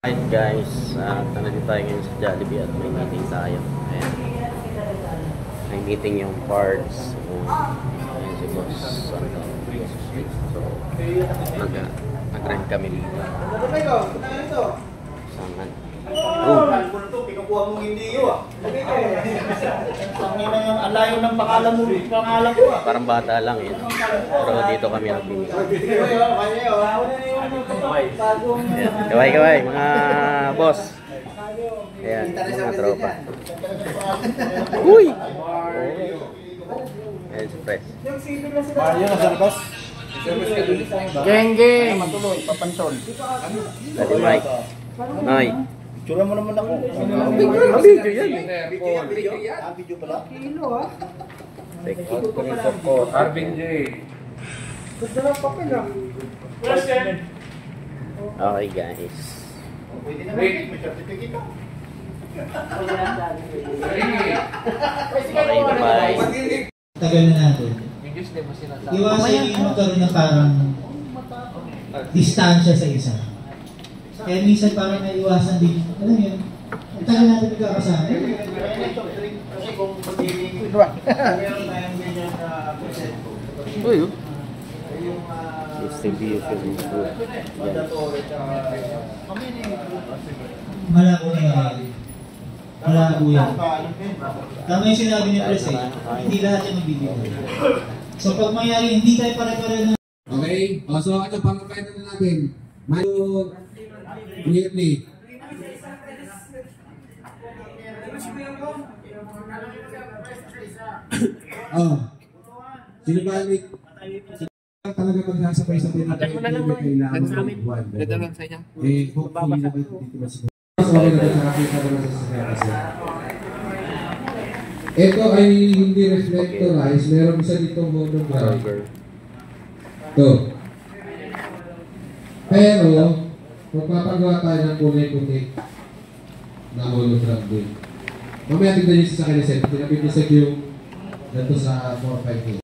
Alright guys, nandito tayo ngayon sa Jollibee at may meeting tayo. Ayan. May meeting yung parts. Ayan si Boss. So, nag-rent kami dito. Sangan. Pinukuha mong hindi yun. Ang layo ng pangalan mo. Pangalan ko. Parang bata lang yun. Pero dito kami nag-meeting. Kaway, mga boss. Ayan, mga tropa. Uy! Ayan si Press. Mario na sa labas. Geng, matuloy, papantol. Dali Mike. Noy. Tsura mo naman ako. Ang video yan. Video pala. Kilo ah. Arvin J. Okay guys. Pwede na may certificate ko. Okay, bye. Tagal na natin. Iwasan yung magkaroon ng parang distansya sa isa. Kaya minsan parang naiwasan din. Alam mo yun? Ang tagal natin nagkakasama. Kasi kung magiging meron tayong ganyan na presento. Uy, STB Malabo na yan. Malabo yan. Tama yung sinabi ni Pres eh. Hindi lahat yung magbibigay. So pag mayari, hindi tayo pare-pare na. Okay? So ito, pang-pwede na natin. Mayo, Whitney. Sino ba ni talaga magsasabay sa pinaka-ibig kailangan ng buwan. Ganda lang sa inyo. Hopefully naman dito ba siguro. So, okay na nakakita ko na sa sasakyan. Ito ay hindi reflectorized. Meron isa ditong monograph. Ito. Pero, magpapagawa tayo ng kulay-puti na monograph din. Mamaya tignan nyo sa akin na set. Tinapit nyo sa yung dito sa 4-5 days.